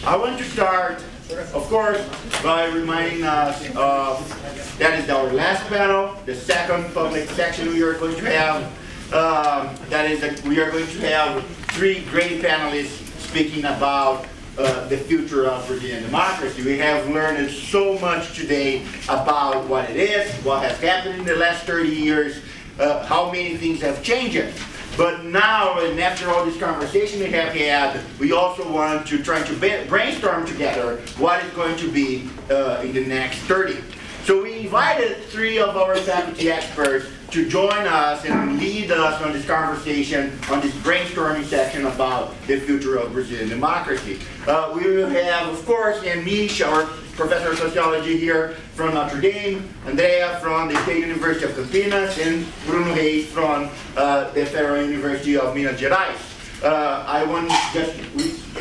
I want to start, of course, by reminding us of that is our last panel, the second public section we are going to have. We are going to have three great panelists speaking about the future of Brazilian democracy. We have learned so much today about what it is, what has happened in the last 30 years, how many things have changed. But now, and after all this conversation we have had, we also want to try to brainstorm together what is going to be in the next 30. So we invited three of our faculty experts to join us and lead us on this conversation, on this brainstorming section about the future of Brazilian democracy. We will have, of course, Anish, our professor of sociology here from Notre Dame, Andrea from the State University of Campinas, and Bruno Reis from the Federal University of Minas Gerais. I want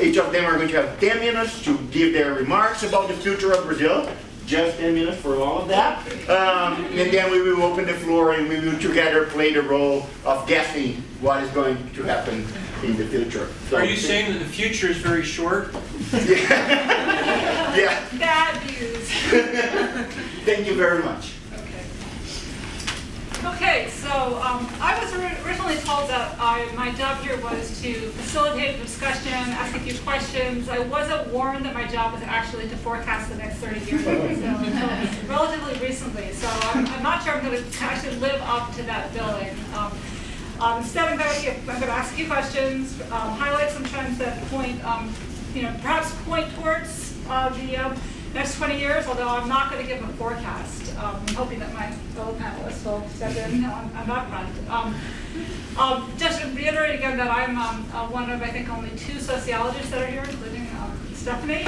each of them are going to have 10 minutes to give their remarks about the future of Brazil. Just 10 minutes for all of that. And then we will open the floor and we will together play the role of guessing what is going to happen in the future. So, are you saying that the future is very short? Yeah. Bad news. Thank you very much. Okay, so I was originally told that my job here was to facilitate a discussion, ask a few questions. I wasn't warned that my job was actually to forecast the next 30 years, so relatively recently. So I'm not sure I'm going to actually live up to that billing. Instead, I'm going to ask a few questions, highlight some trends that point, perhaps point towards the next 20 years, although I'm not going to give a forecast. I'm hoping that my fellow panelists will step in on that front. Just to reiterate again that I'm one of, I think, only two sociologists that are here, including Stephanie.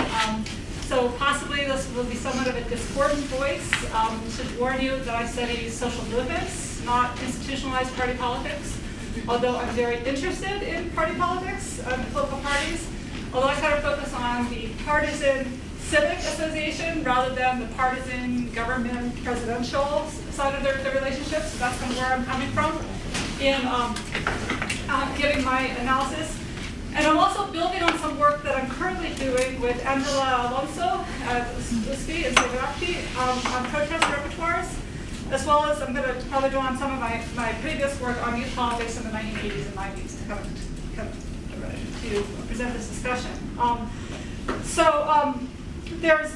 So possibly this will be somewhat of a discordant voice. Should warn you that I study social movements, not institutionalized party politics, although I'm very interested in party politics and political parties, although I kind of focus on the partisan civic association rather than the partisan government presidential side of the relationship. So that's kind of where I'm coming from in giving my analysis. And I'm also building on some work that I'm currently doing with Angela Alonso at USP and Segaraki on protest repertoires, as well as I'm going to probably draw on some of my previous work on youth politics in the 1980s and 90s to present this discussion. There's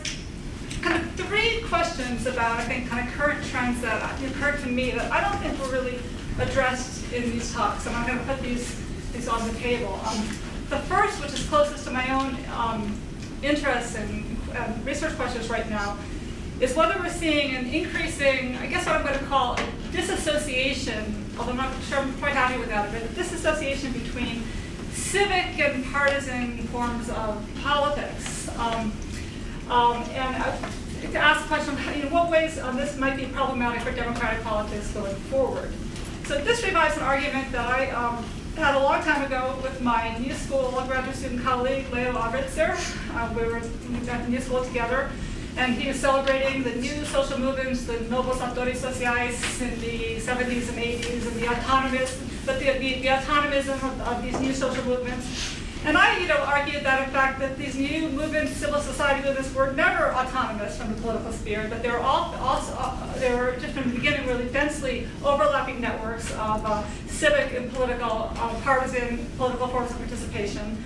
kind of three questions about, I think, kind of current trends that occurred to me that I don't think were really addressed in these talks. And I'm going to put these on the table. The first, which is closest to my own interests and research questions right now, is whether we're seeing an increasing, I guess what I'm going to call a disassociation, although I'm not sure I'm quite happy with that, but a disassociation between civic and partisan forms of politics. And to ask the question, in what ways this might be problematic for democratic politics going forward. So this revives an argument that I had a long time ago with my new school graduate student colleague, Leo Avritzer. We were at New School together, and he was celebrating the new social movements, the novos autores sociais in the 70s and 80s, and the autonomism of these new social movements. And I, argued that, in fact, that these new movements, civil society movements, were never autonomous from the political sphere, but they were just from the beginning really densely overlapping networks of civic and political, partisan political forms of participation.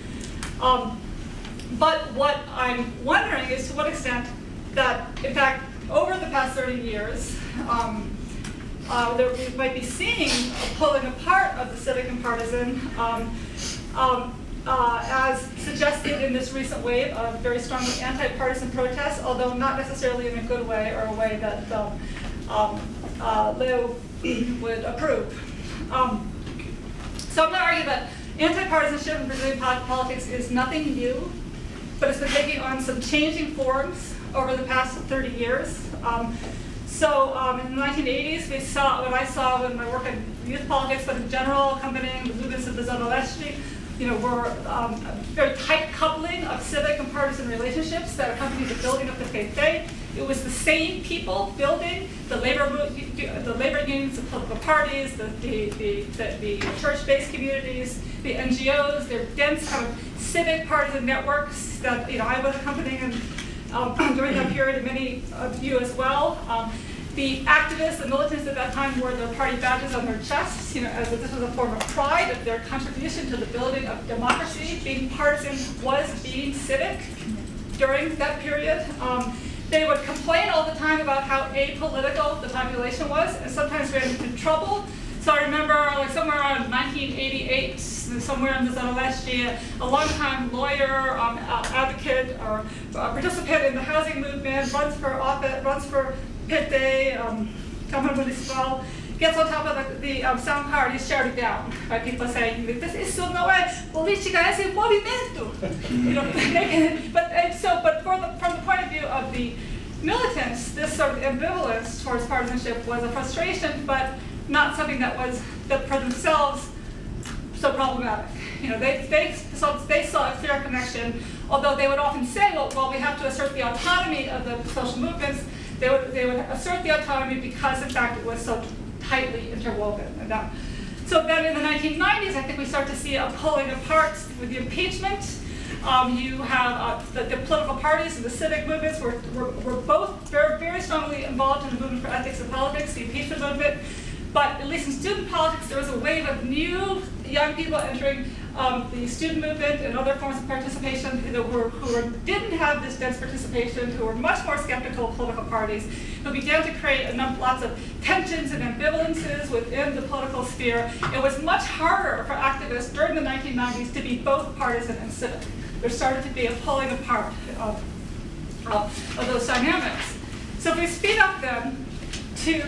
But what I'm wondering is to what extent that, in fact, over the past 30 years, we might be seeing a pulling apart of the civic and partisan, as suggested in this recent wave of very strongly anti-partisan protests, although not necessarily in a good way or a way that Leo would approve. So I'm going to argue that anti-partisanship in Brazilian politics is nothing new, but it's been taking on some changing forms over the past 30 years. In the 1980s, we saw what I saw in my work in youth politics, but in general, accompanying the movements of the Zona Leste, were a very tight coupling of civic and partisan relationships that accompanied the building of the PT. It was the same people building the labor unions, the political parties, the church-based communities, the NGOs, their dense kind of civic partisan networks that I was accompanying during that period, and many of you as well. The activists, the militants at that time wore their party badges on their chests, as if this was a form of pride of their contribution to the building of democracy. Being partisan was being civic during that period. They would complain all the time about how apolitical the population was, and sometimes ran into trouble. So I remember, somewhere around 1988, somewhere in the Zaleschi, a longtime lawyer, advocate, or participant in the housing movement, runs for Pete, Cámara Municipal, gets on top of the sound card, he's shouted down by people saying, "Isso não é política, é movimento." But from the point of view of the militants, this sort of ambivalence towards partisanship was a frustration, but not something that was for themselves so problematic. They saw a clear connection, although they would often say, well, we have to assert the autonomy of the social movements. They would assert the autonomy because, in fact, it was so tightly interwoven. So then in the 1990s, I think we start to see a pulling apart with the impeachment. You have the political parties and the civic movements were both very, very strongly involved in the movement for ethics and politics, the impeachment movement. But at least in student politics, there was a wave of new young people entering the student movement and other forms of participation who didn't have this dense participation, who were much more skeptical of political parties, who began to create lots of tensions and ambivalences within the political sphere. It was much harder for activists during the 1990s to be both partisan and civic. There started to be a pulling apart of those dynamics. So if we speed up then to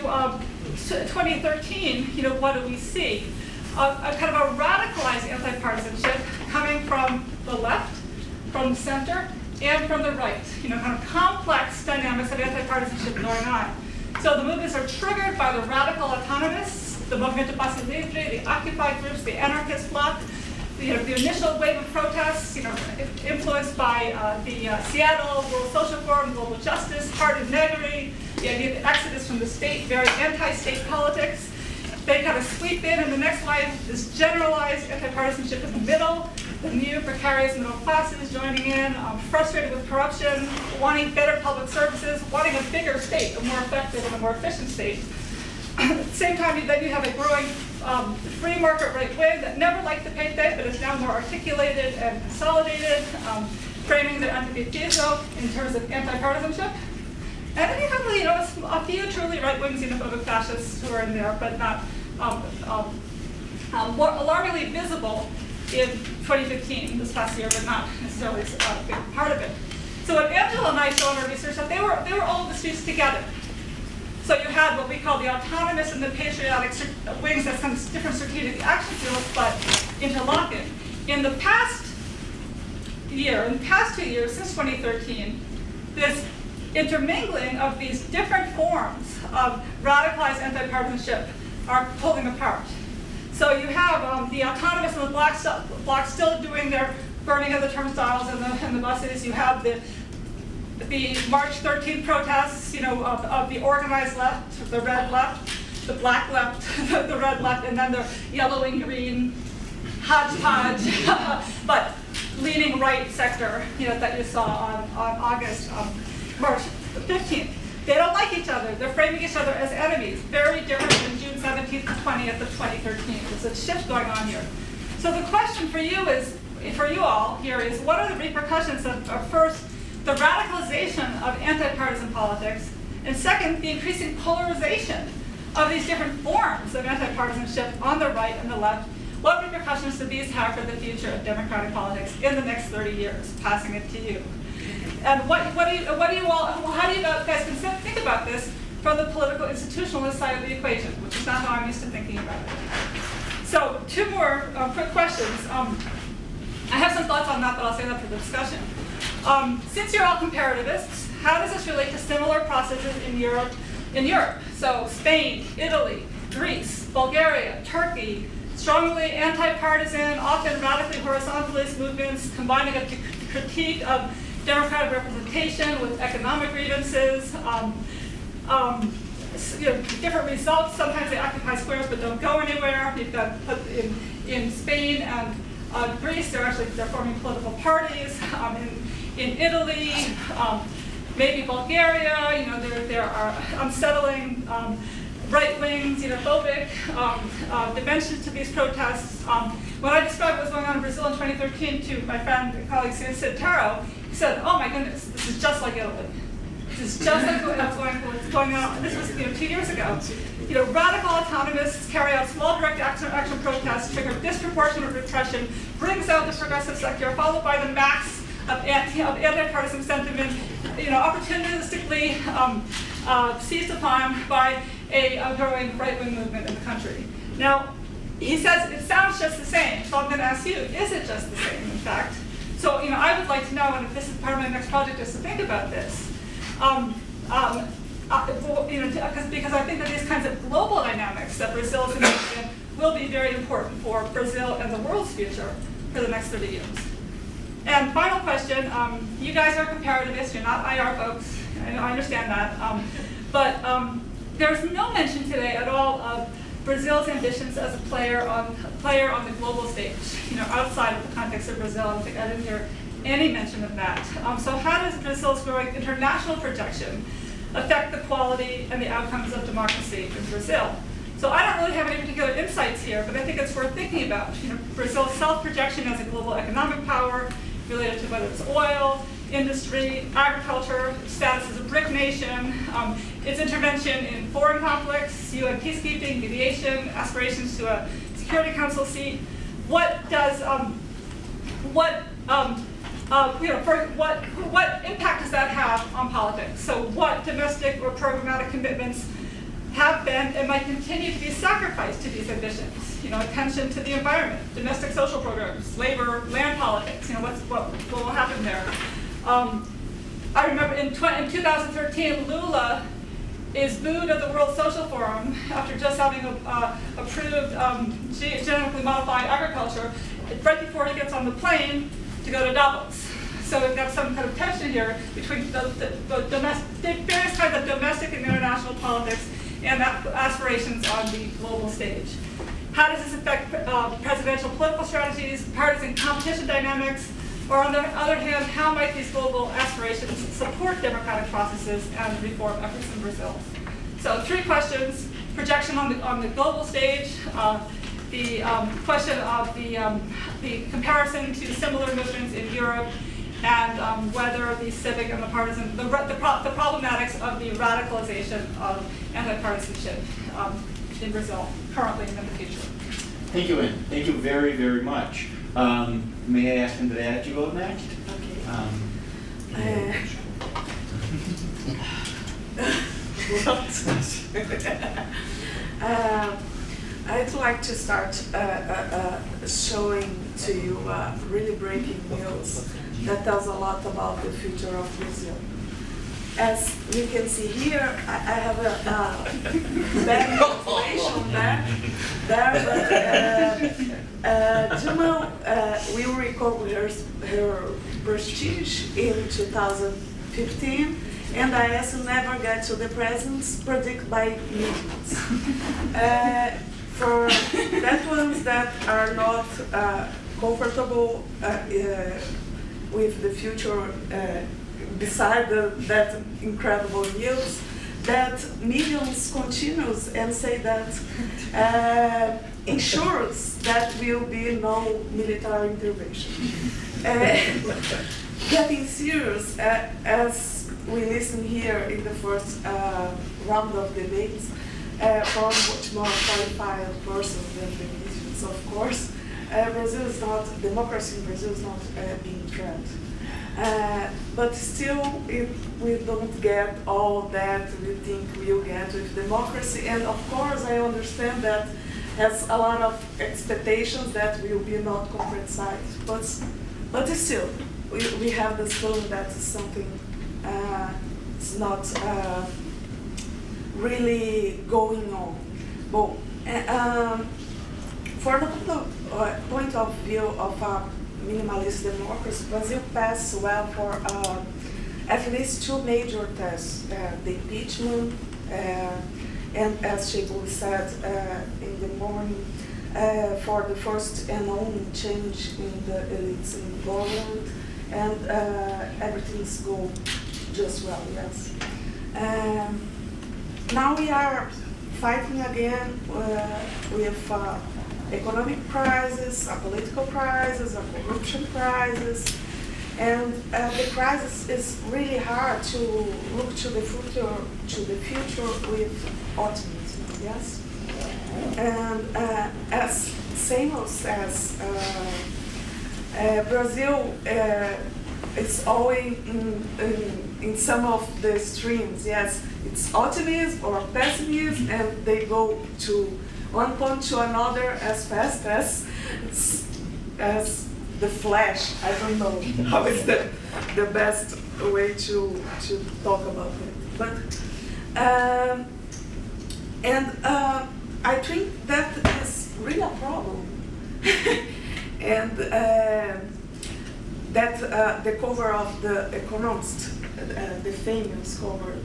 2013, what do we see? A kind of a radicalized anti-partisanship coming from the left, from the center, and from the right. Kind of complex dynamics of anti-partisanship going on. So the movements are triggered by the radical autonomists, the Movimento Passe Livre, the Occupy groups, the anarchist bloc. The initial wave of protests, influenced by the Seattle World Social Forum, Global Justice, Hardened Negri, the idea of the exodus from the state, very anti-state politics. They kind of sweep in the next wave, this generalized anti-partisanship in the middle, the new precarious middle classes joining in, frustrated with corruption, wanting better public services, wanting a bigger state, a more effective and a more efficient state. At the same time, then you have a growing free market right wing that never liked the Pete, but is now more articulated and consolidated, framing their anti-Piteismo in terms of anti-partisanship. And then you have a few truly right-wing xenophobic fascists who are in there, but not more alarmingly visible in 2015, this past year, but not necessarily a big part of it. So what Angela and I show in our research, that they were all in the streets together. So you had what we call the autonomous and the patriotic wings that some different strategic action fields, but interlocking. In the past 2 years, since 2013, this intermingling of these different forms of radicalized anti-partisanship are pulling apart. So you have the autonomous and the bloc still doing their burning of the turnstiles and the buses. You have the March 13th protests, of the organized left, the red left, the black left, the red left, and then the yellow and green hodgepodge, but leaning right sector, that you saw on March 15th. They don't like each other. They're framing each other as enemies. Very different than June 17th to 20th of 2013. There's a shift going on here. So the question for you all here is, what are the repercussions of first, the radicalization of anti-partisan politics, and second, the increasing polarization of these different forms of anti-partisanship on the right and the left? What repercussions do these have for the future of democratic politics in the next 30 years? Passing it to you. And how do you guys think about this from the political institutionalist side of the equation, which is not how I'm used to thinking about it. So 2 more quick questions. I have some thoughts on that, but I'll save that for the discussion. Since you're all comparativists, how does this relate to similar processes in Europe? So Spain, Italy, Greece, Bulgaria, Turkey, strongly anti-partisan, often radically horizontalist movements, combining a critique of democratic representation with economic grievances, different results. Sometimes they occupy squares but don't go anywhere. You've got in Spain and Greece, they're forming political parties. In Italy, maybe Bulgaria, there are unsettling right-wing, xenophobic dimensions to these protests. When I described what was going on in Brazil in 2013 to my friend and colleague Sid Taro, he said, "Oh my goodness, this is just like Italy. This is just like what's going on." This was 2 years ago. Radical autonomists carry out small direct action protests, trigger disproportionate repression, brings out the progressive sector, followed by the mass of anti-partisan sentiment, opportunistically seized upon by a growing right-wing movement in the country. Now, he says it sounds just the same, so I'm going to ask you, is it just the same, in fact? So, I would like to know, and if this is part of my next project, is to think about this. Because I think that these kinds of global dynamics that Brazil is involved in will be very important for Brazil and the world's future for the next 30 years. And final question, you guys are comparativists, you're not IR folks, I understand that, but there's no mention today at all of Brazil's ambitions as a player on the global stage, outside of the context of Brazil. I didn't hear any mention of that. So how does Brazil's growing international projection affect the quality and the outcomes of democracy in Brazil? So I don't really have any particular insights here, but I think it's worth thinking about. Brazil's self-projection as a global economic power, related to whether it's oil, industry, agriculture, status as a BRIC nation, its intervention in foreign conflicts, UN peacekeeping, mediation, aspirations to a Security Council seat. What impact does that have on politics? So what domestic or programmatic commitments have been and might continue to be sacrificed to these ambitions? Attention to the environment, domestic social programs, labor, land politics. What will happen there? I remember in 2013, Lula is booed at the World Social Forum after just having approved genetically modified agriculture right before he gets on the plane to go to Davos. So we've got some kind of tension here between the various kinds of domestic and international politics and aspirations on the global stage. How does this affect presidential political strategies, partisan competition dynamics, or on the other hand, how might these global aspirations support democratic processes and reform efforts in Brazil? So 3 questions: projection on the global stage, the question of the comparison to similar movements in Europe, and whether the civic and the partisan, the problematics of the radicalization of anti-partisanship in Brazil currently and in the future. Thank you, Ann. Thank you very, very much. May I ask him to you go next? Okay. I'd like to start showing to you really breaking news that tells a lot about the future of Brazil. As you can see here, I have a bad translation there, but Dilma will recover her prestige in 2015, and IS will never get to the presence predicted by millions. For that ones that are not comfortable with the future, beside that incredible news, that millions continues and say that ensures that will be no military intervention. Getting serious, as we listen here in the first round of debates, from much more qualified persons than the musicians, of course, Brazil is not, democracy in Brazil is not being threatened. But still, if we don't get all that we think we'll get with democracy, and of course I understand that has a lot of expectations that will be not concretized, but still, we have this feeling that something is not really going on. But for the point of view of minimalist democracy, Brazil passed well for at least 2 major tests, the impeachment, and as Chico said in the morning, for the first and only change in the elites in government, and everything's go just well, yes. Now we are fighting again with economic crisis, a political crisis, a corruption crisis, and the crisis is really hard to look to the future with optimism, yes. And as Samuel says, Brazil is always in some of the streams, yes. It's optimism or pessimism, and they go to one point to another as fast as the flash. I don't know how is the best way to talk about it. But I think that is really a problem. And that the cover of the Economist, the famous cover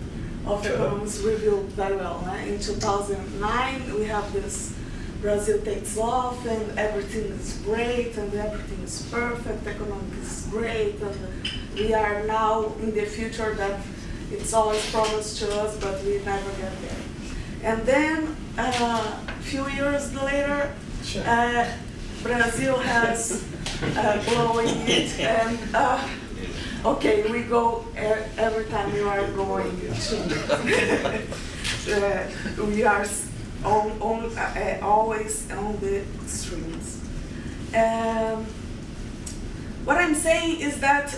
of Economist revealed very well. In 2009, we have this Brazil takes off and everything is great and everything is perfect, economic is great, and we are now in the future that it's always promised to us, but we never get there. And then a few years later, Brazil has blowing it, and okay, we go every time we are going to. We are always on the extremes. What I'm saying is that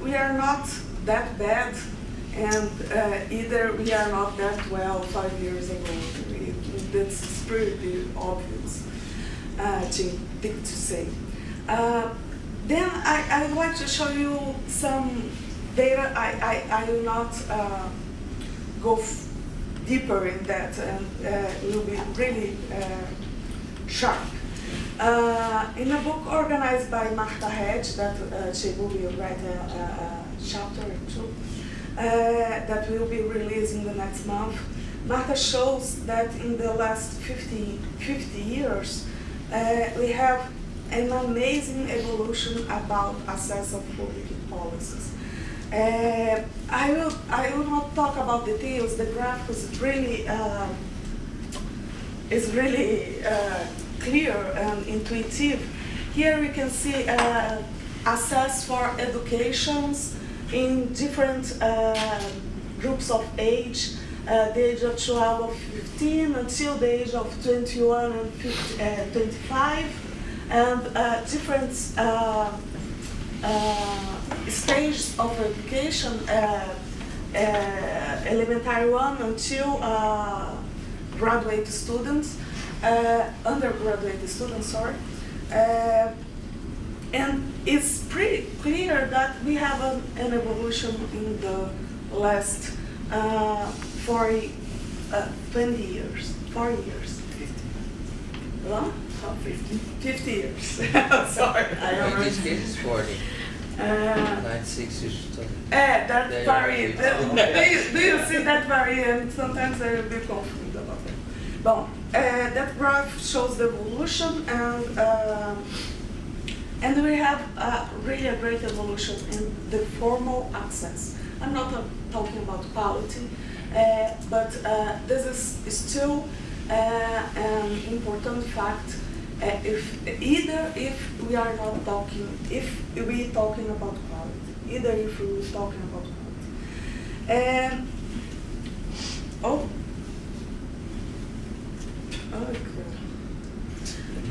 we are not that bad, and either we are not that well 5 years ago. That's pretty obvious thing to say. Then I would like to show you some data. I will not go deeper in that, and will be really sharp. In a book organized by Martha Hedge, that she will be writing a chapter or two, that will be released in the next month. Martha shows that in the last 50 years, we have an amazing evolution about access of public policies. I will not talk about details. The graph is really clear and intuitive. Here we can see access for educations in different groups of age, the age of 12 or 15 until the age of 21 and 25, and different stages of education, elementary one until graduate students, undergraduate students, sorry. And it's pretty clear that we have an evolution in the last 20 years, 4 years. 50. What? 50 years. Sorry, I In already. this case, it's 40. 96 is That They vary. are Do you see that vary? And sometimes I will be confused about it. But that graph shows the evolution, and we have really a great evolution in the formal access. I'm not talking about quality, but this is still an important fact. If we are not talking, if we talking about quality, either if we talking about quality.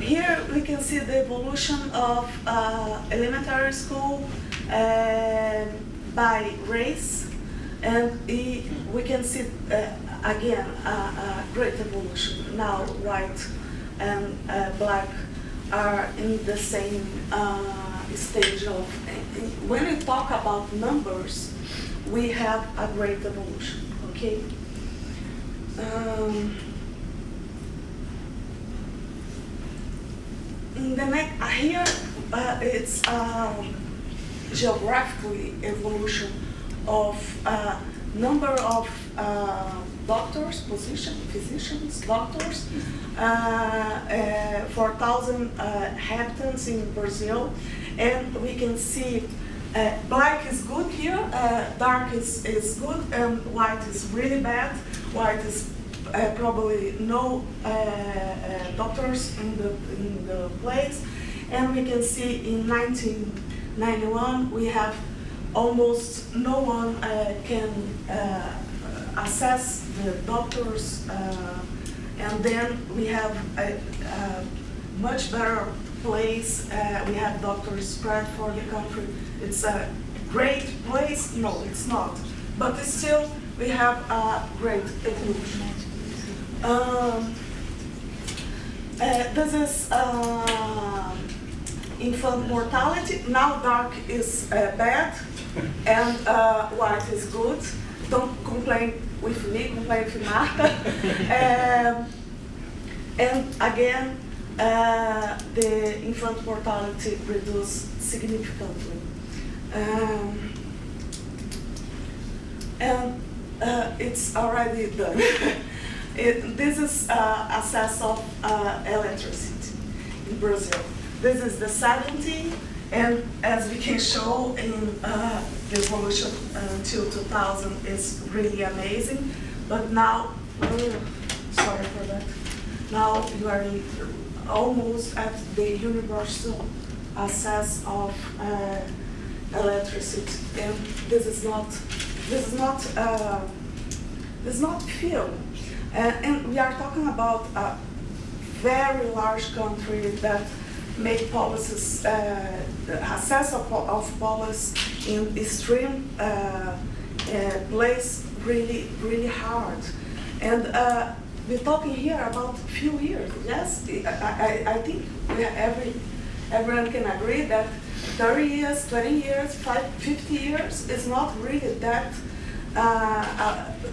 Here we can see the evolution of elementary school by race, and we can see again a great evolution. Now white and black are in the same stage of. When we talk about numbers, we have a great evolution. Okay. In the next here, it's geographically evolution of number of doctors, physicians, doctors, 4,000 inhabitants in Brazil, and we can see black is good here, dark is good, and white is really bad. White is probably no doctors in the place, and we can see in 1991 we have almost no one can assess the doctors, and then we have a much better place. We have doctors spread for the country. It's a great place. No, it's not, but it's still we have a great evolution. This is infant mortality. Now dark is bad and white is good. Don't complain with me, complain with Marta. And again, the infant mortality reduced significantly. And it's already done. This is assess of electricity in Brazil. This is the 70, and as we can show in the evolution until 2000 is really amazing. But now, sorry for that. Now you are almost at the universal access of electricity, and this is not few. And we are talking about a very large country that make policies, access of policies in extreme place really hard. And we're talking here about few years. Yes, I think everyone can agree that 30 years, 20 years, 50 years is not really that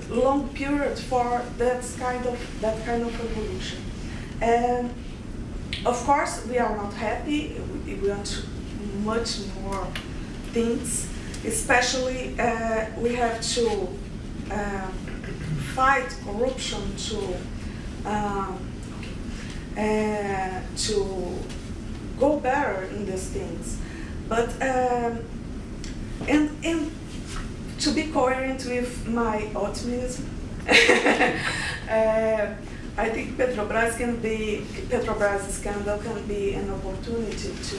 long period for that kind of evolution. And of course, we are not happy. We want much more things. Especially, we have to fight corruption to go better in these things. But and to be coherent with my optimism, I think Petrobras scandal can be an opportunity to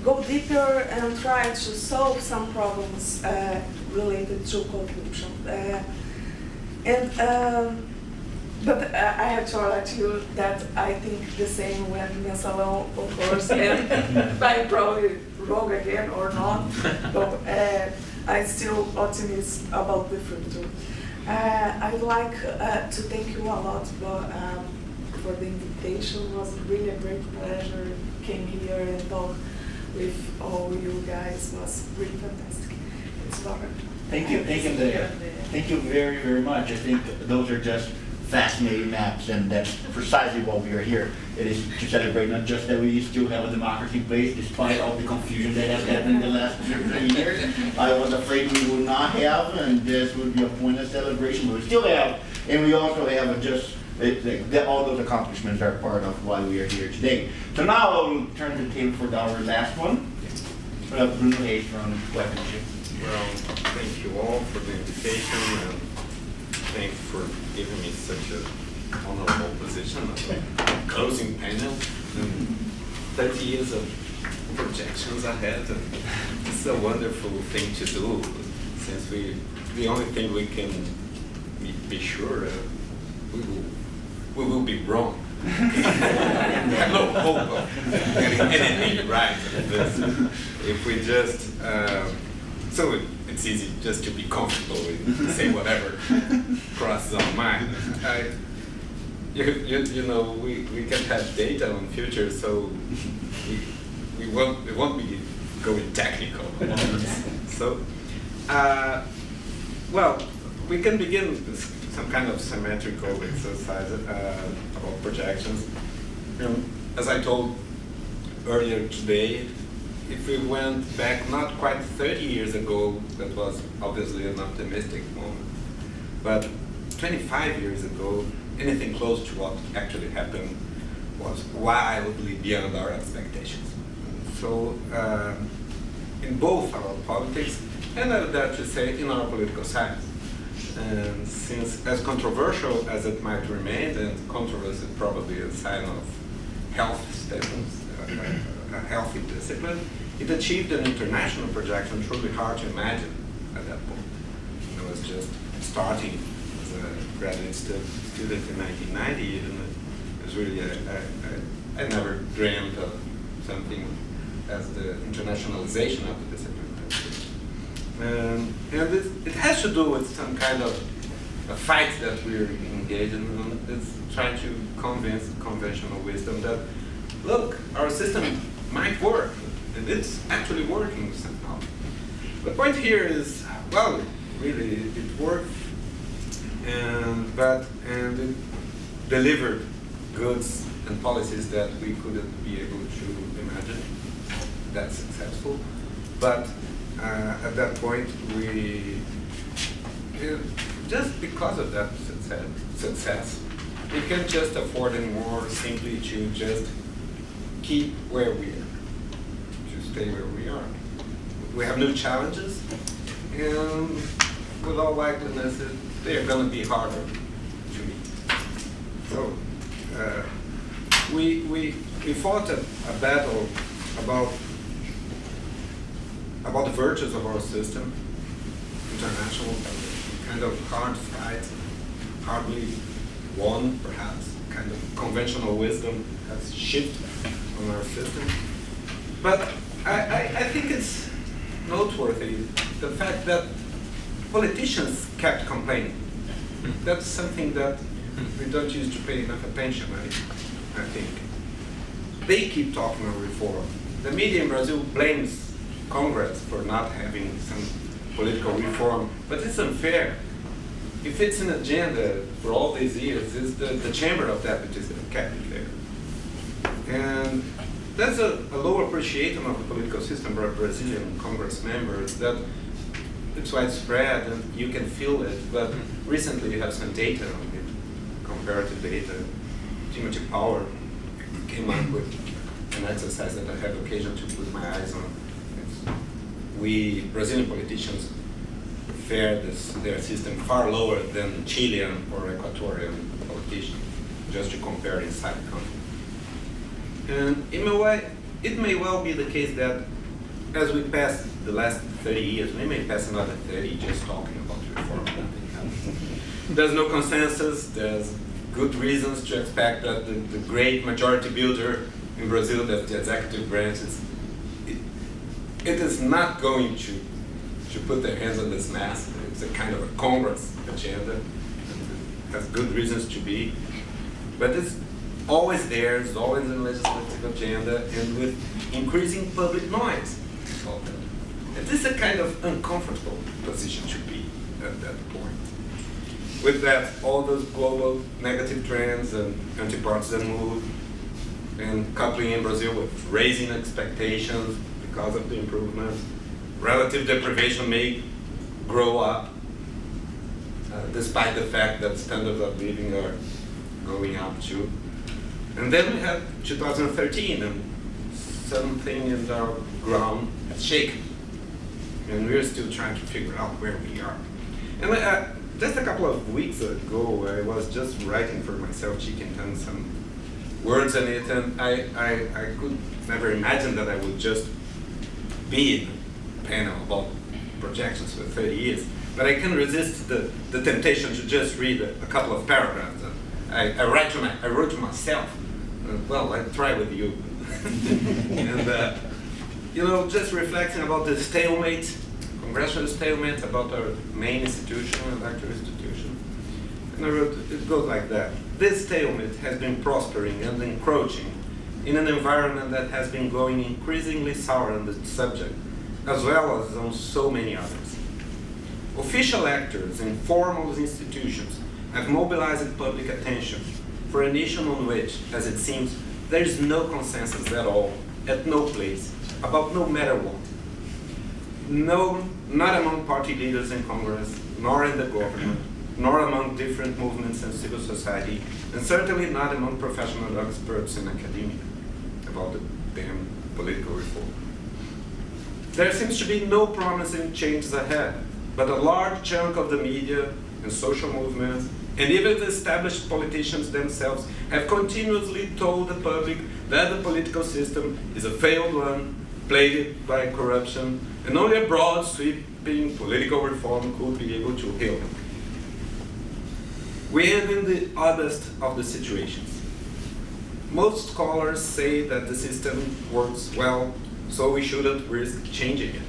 go deeper and try to solve some problems related to corruption. But I have to alert you that I think the same when Mensalão, of course, and I'm probably wrong again or not, but I'm still optimistic about the future. I'd like to thank you a lot for the invitation. It was really a great pleasure. Came here and talk with all you guys. It was really fantastic. It's Laura. Thank you, Andrea. Thank you very, very much. I think those are just fascinating maps, and that's precisely why we are here. It is to celebrate not just that we still have a democracy in place, despite all the confusion that has happened in the last 30 years. I was afraid we would not have, and this would be a pointless celebration, but we still have, and we also have all those accomplishments are part of why we are here today. So now I'll turn the table for our last one. Bruno Hayes from Weaponship. Well, thank you all for the invitation, and thanks for giving me such an honorable position of closing panel and 30 years of projections ahead. And it's a wonderful thing to do, since the only thing we can be sure we will be wrong. I have no hope of getting anything right. If we just so it's easy just to be comfortable and say whatever crosses our mind. You know, we can have data on future, so we won't be going technical. So, well, we can begin with some kind of symmetrical exercise about projections. As I told earlier today, if we went back not quite 30 years ago, that was obviously an optimistic moment, but 25 years ago, anything close to what actually happened was wildly beyond our expectations. So in both our politics, and I would dare to say in our political science. And since, as controversial as it might remain, and controversy is probably a sign of health statements, a healthy discipline, it achieved an international projection truly hard to imagine at that point. It was just starting as a graduate student in 1990, and it was really, I never dreamed of something as the internationalization of the discipline. And it has to do with some kind of a fight that we're engaged in. It's trying to convince conventional wisdom that, look, our system might work, and it's actually working somehow. The point here is, well, really, it worked, and it delivered goods and policies that we couldn't be able to imagine. That's successful, but at that point, just because of that success, we can't just afford anymore simply to just keep where we are, to stay where we are. We have new challenges, and with all likeliness, they are going to be harder to meet. So we fought a battle about the virtues of our system, international, kind of hard fight, hardly won, perhaps, kind of conventional wisdom has shifted on our system. But I think it's noteworthy the fact that politicians kept complaining. That's something that we don't use to pay enough attention, I think. They keep talking about reform. The media in Brazil blames Congress for not having some political reform, but it's unfair. If it's an agenda for all these years, it's the Chamber of Deputies that kept it there. And there's a low appreciation of the political system by Brazilian Congress members that it's widespread and you can feel it, but recently you have some data on it, comparative data. Timothy Power came up with an exercise that I had occasion to put my eyes on. We Brazilian politicians fare their system far lower than Chilean or Ecuadorian politicians, just to compare inside the country. And in a way, it may well be the case that as we pass the last 30 years, we may pass another 30 just talking about reform. Nothing happens. There's no consensus. There's good reasons to expect that the great majority builder in Brazil, that the executive branch it is not going to put their hands on this mess. It's a kind of a Congress agenda. It has good reasons to be. But it's always there, it's always in the legislative agenda, and with increasing public noise. It is a kind of uncomfortable position to be at that point. With that, all those global negative trends and anti-partisan mood, and coupling in Brazil with raising expectations because of the improvements, relative deprivation may grow up, despite the fact that standards of living are going up too. And then we have 2013, and something in our ground has shaken. And we're still trying to figure out where we are. And just a couple of weeks ago, I was just writing for myself, Chicken Tongue, some words in it, and I could never imagine that I would just be in a panel about projections for 30 years. But I can resist the temptation to just read a couple of paragraphs. I wrote to myself. Well, I try with you. And just reflecting about the stalemate, congressional stalemate, about our main institution, electoral institution. And I wrote, it goes like that. This stalemate has been prospering and encroaching in an environment that has been going increasingly sour on the subject, as well as on so many others. Official actors in formal institutions have mobilized public attention for an issue on which, as it seems, there is no consensus at all, at no place, about no matter what. No, not among party leaders in Congress, nor in the government, nor among different movements in civil society, and certainly not among professional experts in academia about the damn political reform. There seems to be no promising changes ahead, but a large chunk of the media and social movements, and even the established politicians themselves, have continuously told the public that the political system is a failed one, plagued by corruption, and only a broad, sweeping political reform could be able to heal them. We end in the oddest of the situations. Most scholars say that the system works well, so we shouldn't risk changing it.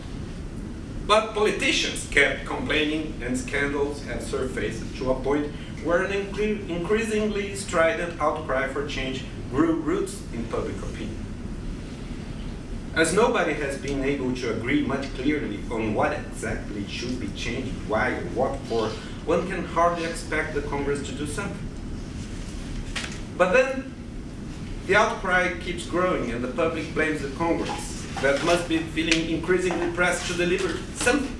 But politicians kept complaining, and scandals have surfaced to a point where an increasingly strident outcry for change grew roots in public opinion. As nobody has been able to agree much clearly on what exactly should be changed, why, or what for, one can hardly expect the Congress to do something. But then, the outcry keeps growing and the public blames the Congress that must be feeling increasingly pressed to deliver something,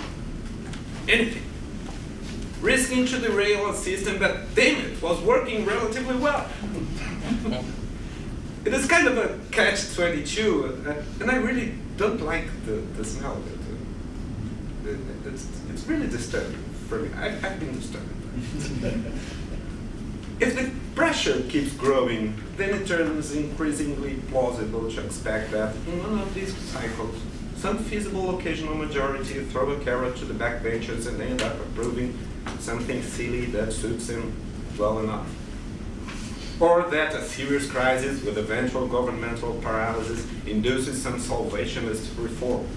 anything, risking to derail a system that, damn it, was working relatively well. It is kind of a catch-22, and I really don't like the smell of it. It's really disturbing for me. I've been disturbed. If the pressure keeps growing, then it turns increasingly plausible to expect that in one of these cycles, some feasible occasional majority throw a carrot to the backbenchers and end up approving something silly that suits them well enough. Or that a serious crisis with eventual governmental paralysis induces some salvationist reform.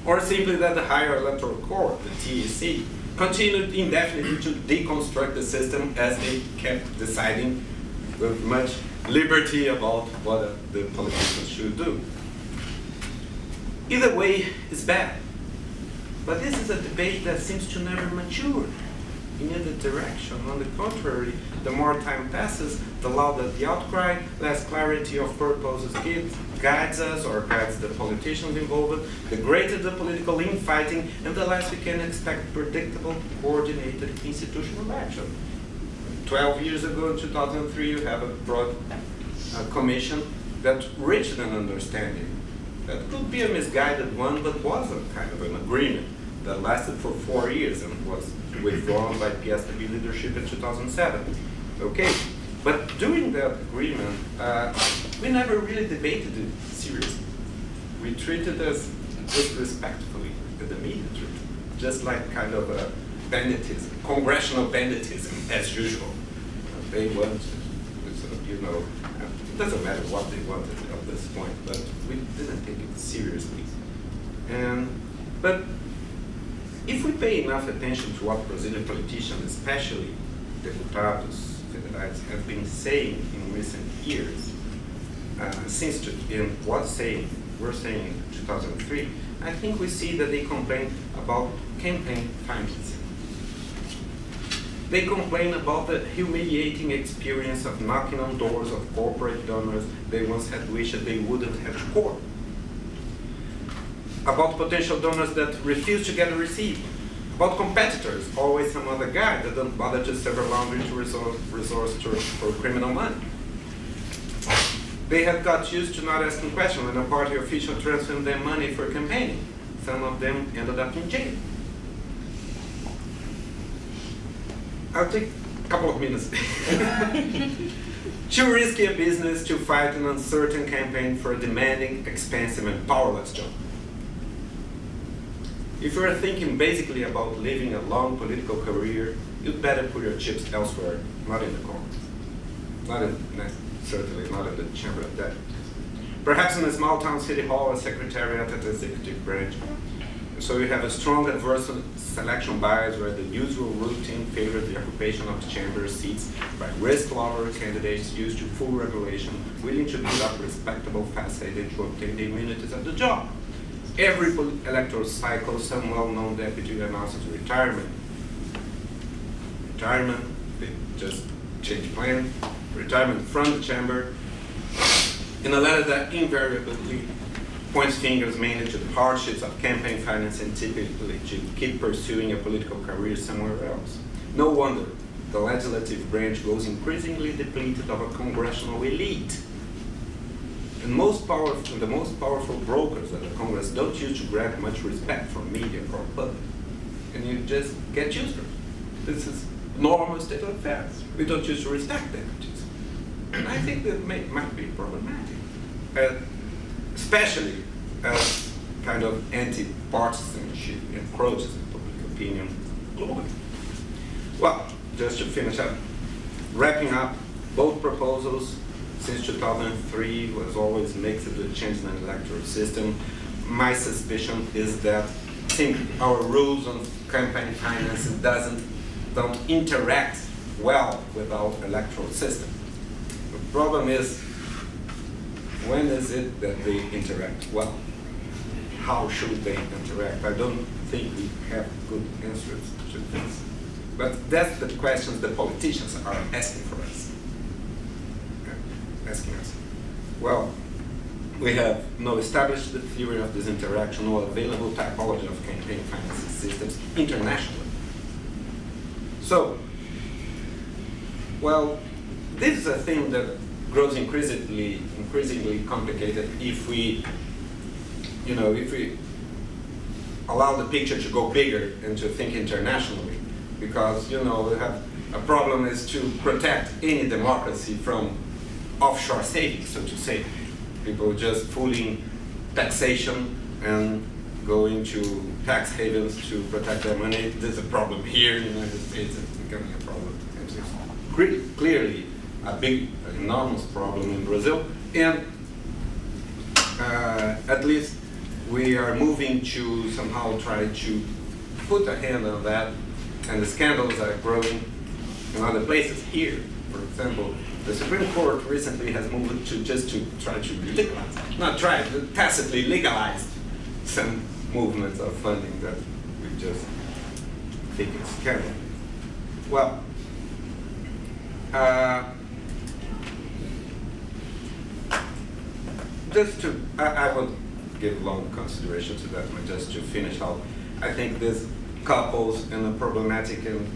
Or simply that the higher electoral court, the TEC, continued indefinitely to deconstruct the system as they kept deciding with much liberty about what the politicians should do. Either way is bad, but this is a debate that seems to never mature in either direction. On the contrary, the more time passes, the louder the outcry, less clarity of purposes guides us or guides the politicians involved, the greater the political infighting, and the less we can expect predictable, coordinated institutional action. 12 years ago, in 2003, you have a broad commission that reached an understanding that could be a misguided one, but was a kind of an agreement that lasted for 4 years and was withdrawn by PSW leadership in 2007. Okay, but during that agreement, we never really debated it seriously. We treated it as disrespectfully, the media treated it, just like kind of a banditism, congressional banditism as usual. They want, you know, it doesn't matter what they wanted at this point, but we didn't take it seriously. But if we pay enough attention to what Brazilian politicians, especially deputados federais, have been saying in recent years, were saying in 2003, I think we see that they complain about campaign financing. They complain about the humiliating experience of knocking on doors of corporate donors they once had wished they wouldn't have to court. About potential donors that refuse to get a receipt. About competitors, always some other guy that don't bother to serve a laundry to resource for criminal money. They had got used to not asking questions when a party official transferred them money for campaigning. Some of them ended up in jail. I'll take a couple of minutes. Too risky a business to fight an uncertain campaign for a demanding, expensive, and powerless job. If you're thinking basically about living a long political career, you'd better put your chips elsewhere, not in the Congress. Certainly not in the Chamber of Deputies. Perhaps in a small town city hall, a secretariat at the executive branch. So you have a strong adverse selection bias where the usual routine favors the occupation of the chamber seats by risk-lover candidates used to full regulation, willing to build up respectable facade to obtain the immunities of the job. Every electoral cycle, some well-known deputy announces retirement. They just change plan. Retirement from the chamber in a letter that invariably points fingers mainly to the hardships of campaign finance and typically to keep pursuing a political career somewhere else. No wonder the legislative branch goes increasingly depleted of a congressional elite. And the most powerful brokers at the Congress don't usually grab much respect from media or public. And you just get used to it. This is normal state of affairs. We don't usually respect them. And I think that might be problematic, especially as kind of anti-partisanship encroaches in public opinion globally. Well, just to finish up, wrapping up, both proposals since 2003 was always mixed with change in the electoral system. My suspicion is that our rules on campaign finance don't interact well with our electoral system. The problem is, when is it that they interact well? How should they interact? I don't think we have good answers to this. But that's the questions the politicians are asking for us. Asking us. Well, we have no established the theory of this interaction or available typology of campaign finance systems internationally. So, well, this is a thing that grows increasingly complicated if we allow the picture to go bigger and to think internationally, because we have a problem is to protect any democracy from offshore savings, so to say. People just fooling taxation and going to tax havens to protect their money. There's a problem here in the United States. It's becoming a problem. It's clearly a big, enormous problem in Brazil. And at least we are moving to somehow try to put a hand on that. And the scandals are growing in other places. Here, for example, the Supreme Court recently has moved to try to legalize, not try, but tacitly legalize some movements of funding that we just think is scandal. Well, I won't give long consideration to that, but just to finish out, I think this couples in a problematic and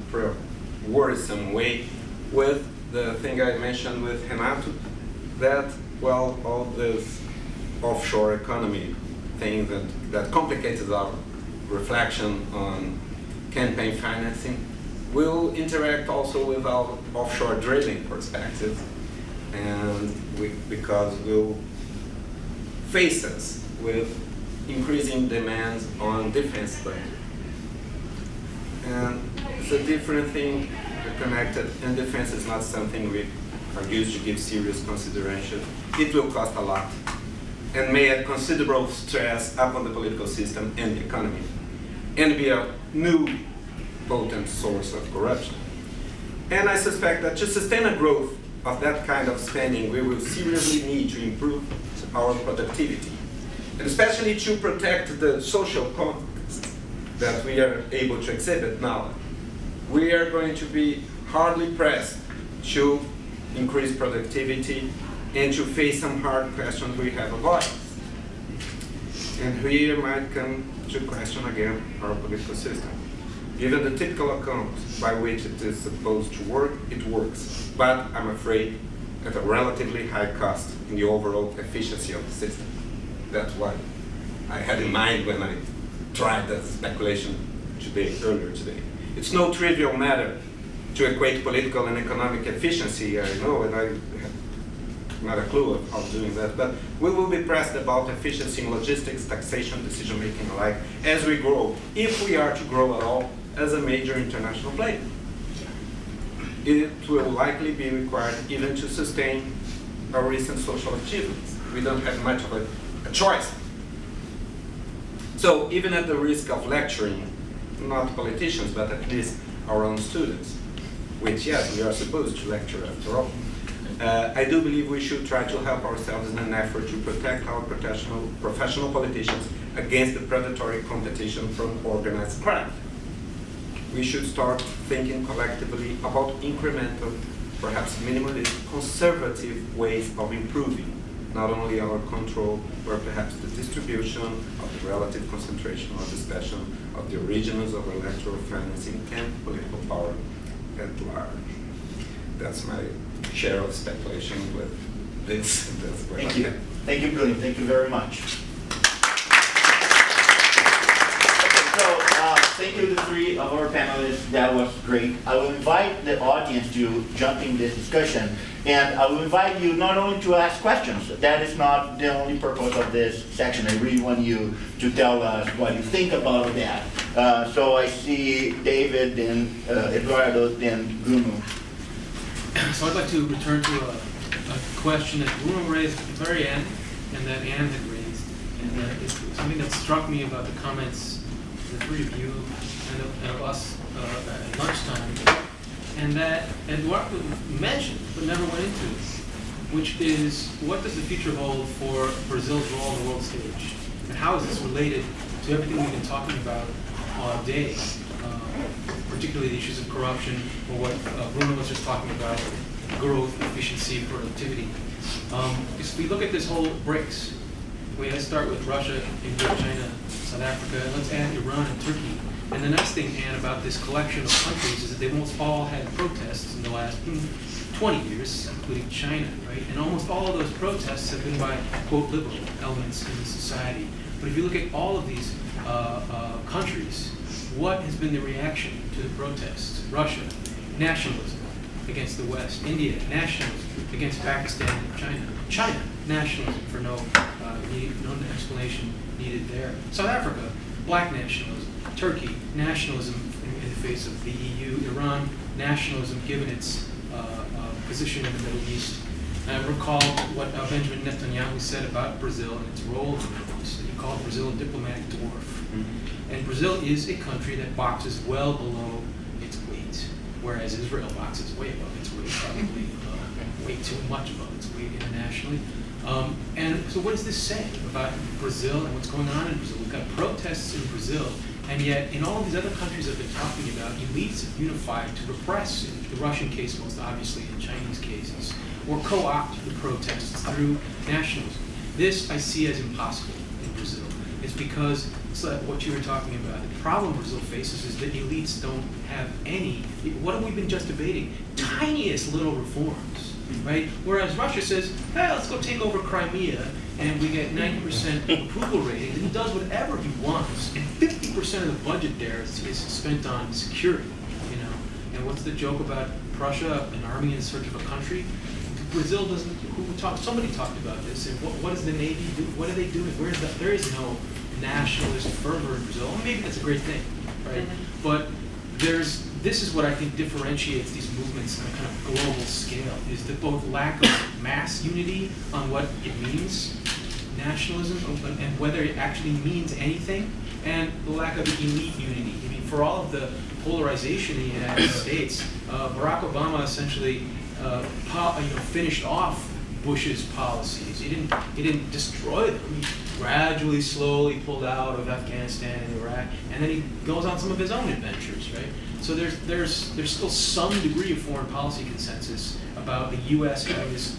worrisome way with the thing I mentioned with Renato, that, well, all this offshore economy thing that complicates our reflection on campaign financing will interact also with our offshore drilling perspective, and because we'll face us with increasing demands on defense budget. And it's a different thing, they're connected, and defense is not something we are used to give serious consideration. It will cost a lot and may add considerable stress upon the political system and the economy, and be a new potent source of corruption. And I suspect that to sustain a growth of that kind of spending, we will seriously need to improve our productivity, and especially to protect the social context that we are able to exhibit now. We are going to be hardly pressed to increase productivity and to face some hard questions we have avoided. And here might come to question again our political system. Given the typical accounts by which it is supposed to work, it works. But I'm afraid at a relatively high cost in the overall efficiency of the system. That's what I had in mind when I tried that speculation earlier today. It's no trivial matter to equate political and economic efficiency, I know, and I have not a clue of doing that, but we will be pressed about efficiency in logistics, taxation, decision-making alike as we grow, if we are to grow at all as a major international player. It will likely be required even to sustain our recent social achievements. We don't have much of a choice. So even at the risk of lecturing, not politicians, but at least our own students, which, yes, we are supposed to lecture after all, I do believe we should try to help ourselves in an effort to protect our professional politicians against the predatory competition from organized crime. We should start thinking collectively about incremental, perhaps minimalist, conservative ways of improving not only our control, but perhaps the distribution of the relative concentration or dispersion of the origins of electoral financing and political power at large. That's my share of speculation with this. That's what Thank I you. have. Thank you, Bruno. Thank you very much. So, thank you to the three of our panelists. That was great. I will invite the audience to jump in this discussion, and I will invite you not only to ask questions. That is not the only purpose of this section. I really want you to tell us what you think about that. So I see David, then Eduardo, then Bruno. So I'd like to return to a question that Bruno raised at the very end, and that Anne had raised, and it's something that struck me about the comments of the three of you and of us at lunchtime, and that Eduardo mentioned but never went into, which is what does the future hold for Brazil's role on the world stage, and how is this related to everything we've been talking about all day, particularly the issues of corruption, or what Bruno was just talking about, growth, efficiency, productivity. If we look at this whole BRICS, let's start with Russia, India, China, South Africa, and let's add Iran and Turkey. And the nice thing, Anne, about this collection of countries is that they've almost all had protests in the last 20 years, including China, right? And almost all of those protests have been by, quote, liberal elements in the society. But if you look at all of these countries, what has been the reaction to the protests? Russia, nationalism against the West. India, nationalism against Pakistan and China. China, nationalism for no explanation needed there. South Africa, black nationalism. Turkey, nationalism in the face of the EU. Iran, nationalism given its position in the Middle East. And I recall what Benjamin Netanyahu said about Brazil and its role in the Middle East. He called Brazil a diplomatic dwarf. And Brazil is a country that boxes well below its weight, whereas Israel boxes way above its weight, probably way too much above its weight internationally. And so what does this say about Brazil and what's going on in Brazil? We've got protests in Brazil, and yet in all of these other countries I've been talking about, elites have unified to repress, in the Russian case most obviously, in Chinese cases, or co-opt the protests through nationalism. This I see as impossible in Brazil. It's because it's like what you were talking about. The problem Brazil faces is that elites don't have any, what have we been just debating? Tiniest little reforms, right? Whereas Russia says, hey, let's go take over Crimea, and we get 90% approval rating, and he does whatever he wants, and 50% of the budget there is spent on security, you know? And what's the joke about Prussia, an army in search of a country? Brazil doesn't, somebody talked about this, and what does the Navy do? What are they doing? There is no nationalist fervor in Brazil. Well, maybe that's a great thing, right? But this is what I think differentiates these movements on a kind of global scale, is the both lack of mass unity on what it means, nationalism, and whether it actually means anything, and the lack of elite unity. I mean, for all of the polarization in the United States, Barack Obama essentially finished off Bush's policies. He didn't destroy them. He gradually, slowly pulled out of Afghanistan and Iraq, and then he goes on some of his own adventures, right? So there's still some degree of foreign policy consensus about the U.S. having this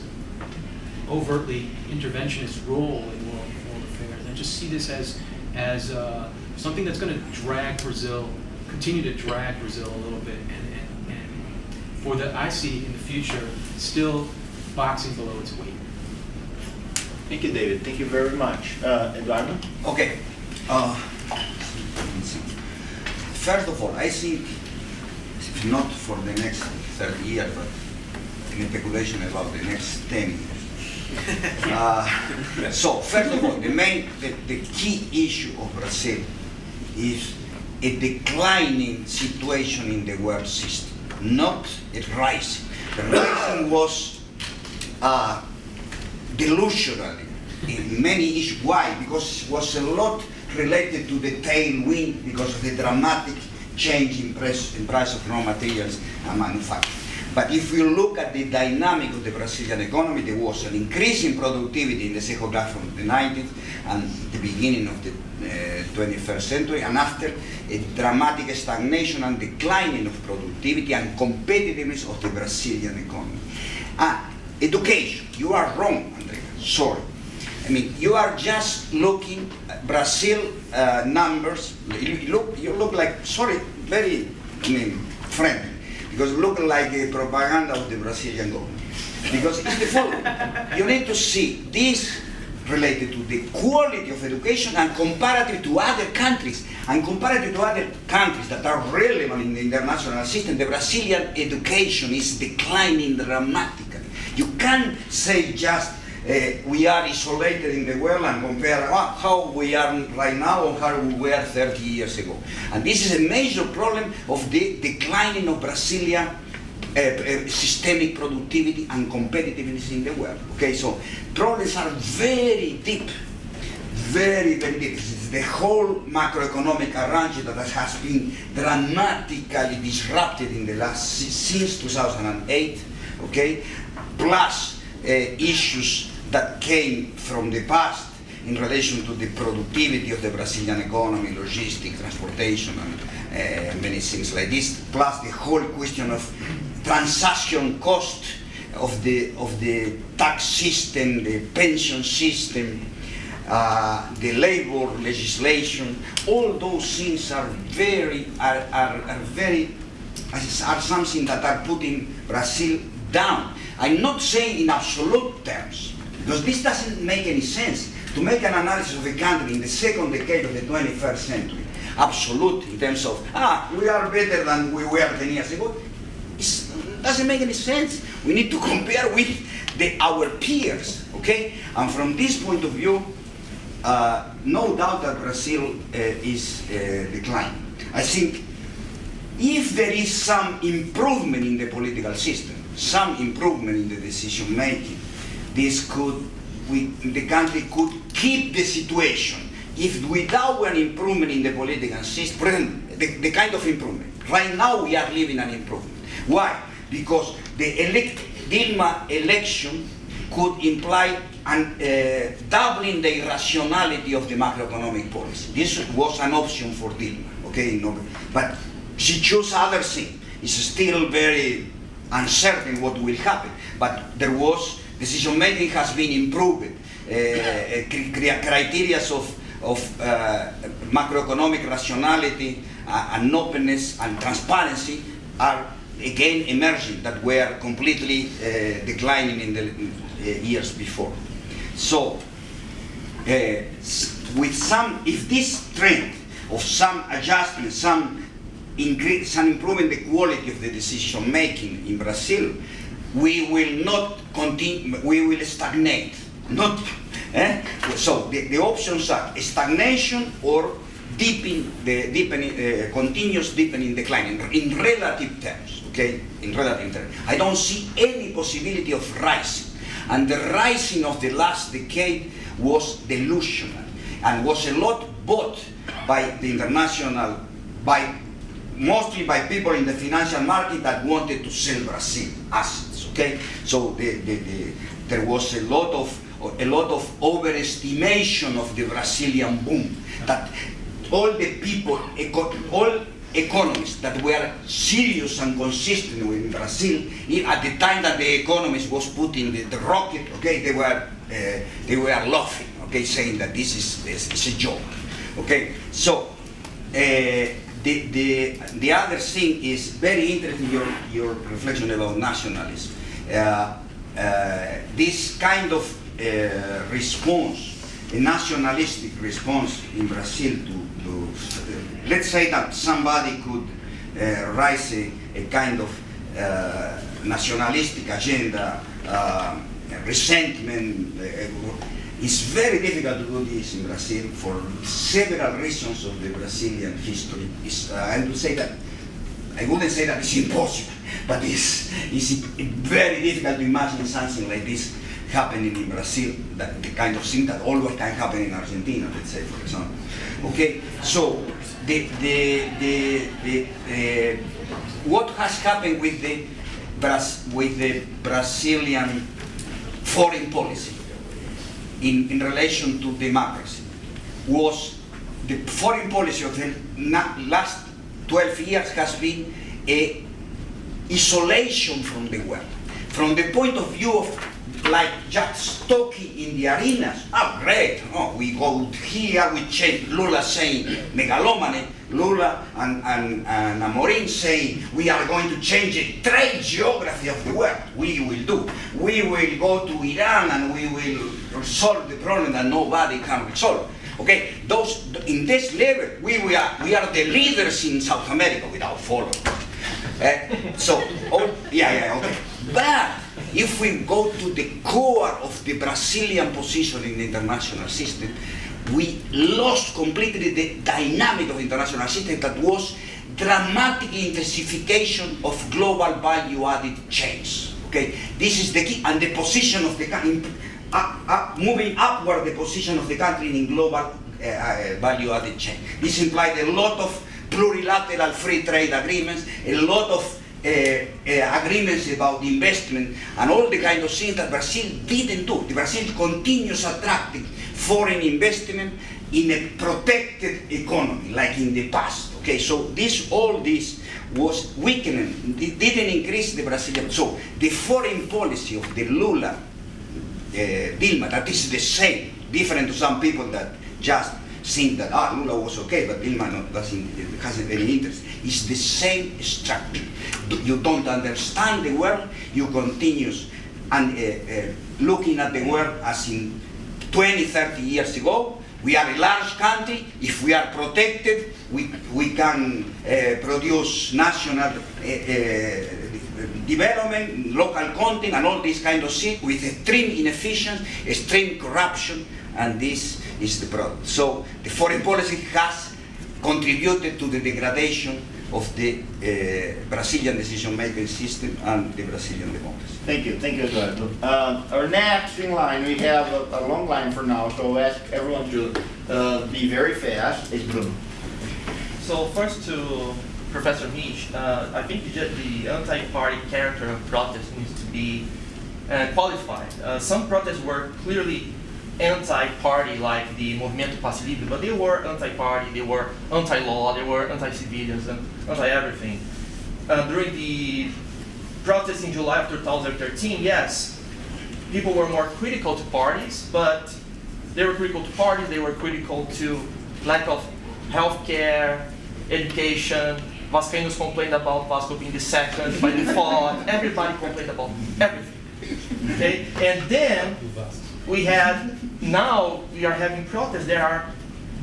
overtly interventionist role in world affairs. And I just see this as something that's going to drag Brazil, continue to drag Brazil a little bit, and for that I see in the future still boxing below its weight. Thank you, David. Thank you very much. Eduardo? Okay. First of all, I see, not for the next 30 years, but in speculation about the next 10 years. So, first of all, the key issue of Brazil is a declining situation in the world system, not a rising. The rising was delusional in many issues. Why? Because it was a lot related to the tailwind because of the dramatic change in price of raw materials and manufacturing. But if you look at the dynamic of the Brazilian economy, there was an increase in productivity in the second half of the 90s and the beginning of the 21st century, and after a dramatic stagnation and declining of productivity and competitiveness of the Brazilian economy. Education, you are wrong, Andreas. sorry. I mean, you are just looking at Brazil numbers. You look like, sorry, very, I mean, friendly, because you look like a propaganda of the Brazilian government. Because it's the following. You need to see this related to the quality of education and comparative to other countries. And comparative to other countries that are relevant in the international system, the Brazilian education is declining dramatically. You can't say just we are isolated in the world and compare how we are right now or how we were 30 years ago. And this is a major problem of the declining of Brazilian systemic productivity and competitiveness in the world. Okay, so problems are very deep, very, very deep. It's the whole macroeconomic arrangement that has been dramatically disrupted in the last, since 2008, okay, plus issues that came from the past in relation to the productivity of the Brazilian economy, logistics, transportation, and many things like this, plus the whole question of transaction cost of the tax system, the pension system, the labor legislation. All those things are something that are putting Brazil down. I'm not saying in absolute terms, because this doesn't make any sense to make an analysis of a country in the second decade of the 21st century, absolute in terms of, we are better than we were 10 years ago. It doesn't make any sense. We need to compare with our peers, okay? And from this point of view, no doubt that Brazil is declining. I think if there is some improvement in the political system, some improvement in the decision making, the country could keep the situation. If without an improvement in the political system, the kind of improvement, right now we are living an improvement. Why? Because the Dilma election could imply doubling the irrationality of the macroeconomic policy. This was an option for Dilma, okay? But she chose other things. It's still very uncertain what will happen. But there was, decision making has been improved. Criteria of macroeconomic rationality and openness and transparency are again emerging that were completely declining in the years before. So, with if this trend of some adjustment, some increase, some improving the quality of the decision making in Brazil, we will not continue. We will stagnate. Not. So the options are stagnation or continuous deepening decline in relative terms. Okay, in relative terms. I don't see any possibility of rising. And the rising of the last decade was delusional and was a lot bought by the international, mostly by people in the financial market that wanted to sell Brazil assets. Okay, so there was a lot of overestimation of the Brazilian boom. That all the people, all economists that were serious and consistent with Brazil, at the time that the economist was putting the rocket, okay, they were laughing, okay, saying that this is a joke, okay. So the other thing is very interesting. Your reflection about nationalism. This kind of response, a nationalistic response in Brazil to let's say that somebody could raise a kind of nationalistic agenda, resentment. It's very difficult to do this in Brazil for several reasons of the Brazilian history. I wouldn't say that it's impossible, but it's very difficult to imagine something like this happening in Brazil, that the kind of thing that always can happen in Argentina, let's say, for example. Okay, so what has happened with the Brazilian foreign policy in relation to democracy was the foreign policy of the last 12 years has been a isolation from the world. From the point of view of like just talking in the arenas. Oh, great. Oh, we go here, we change. Lula saying megalomane. Lula and Amorim saying we are going to change the trade geography of the world. We will do. We will go to Iran and we will solve the problem that nobody can resolve. Okay, those in this level, we are the leaders in South America without followers. Okay. But if we go to the core of the Brazilian position in the international system, we lost completely the dynamic of international system that was dramatic intensification of global value-added chains. Okay, this is the key, and the position of the country, moving upward the position of the country in global value-added chain. This implied a lot of plurilateral free trade agreements, a lot of agreements about investment, and all the kind of things that Brazil didn't do. The Brazil continues attracting foreign investment in a protected economy, like in the past. Okay, so all this was weakening. It didn't increase the Brazilian. So the foreign policy of the Lula, Dilma, that is the same, different to some people that just think that Lula was okay, but Dilma hasn't any interest. It's the same structure. You don't understand the world. You continue and looking at the world as in 20, 30 years ago. We are a large country. If we are protected, we can produce national development, local content, and all this kind of shit with extreme inefficiency, extreme corruption, and this is the problem. So the foreign policy has contributed to the degradation of the Brazilian decision-making system and the Brazilian democracy. Thank you, Eduardo. Our next in line, we have a long line for now, so I'll ask everyone to be very fast. It's Bruno. So first to Professor Mitch, I think the anti-party character of protest needs to be qualified. Some protests were clearly anti-party, like the Movimento Passe Livre, but they were anti-party, they were anti-law, they were anti-civilians, and anti-everything. During the protests in July of 2013, yes, people were more critical to parties, but they were critical to parties, they were critical to lack of healthcare, education. Vascaínos complained about Vasco being the second by default. Everybody complained about everything. Okay, and then now we are having protests that are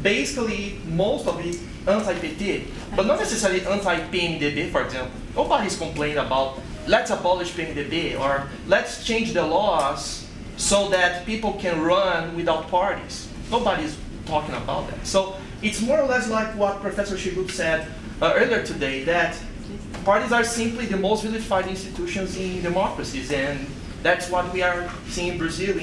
basically most of it anti-PT, but not necessarily anti-PMDB, for example. Nobody's complaining about let's abolish PMDB or let's change the laws so that people can run without parties. Nobody's talking about that. So it's more or less like what Professor Shigut said earlier today, that parties are simply the most vilified institutions in democracies, and that's what we are seeing in Brazil.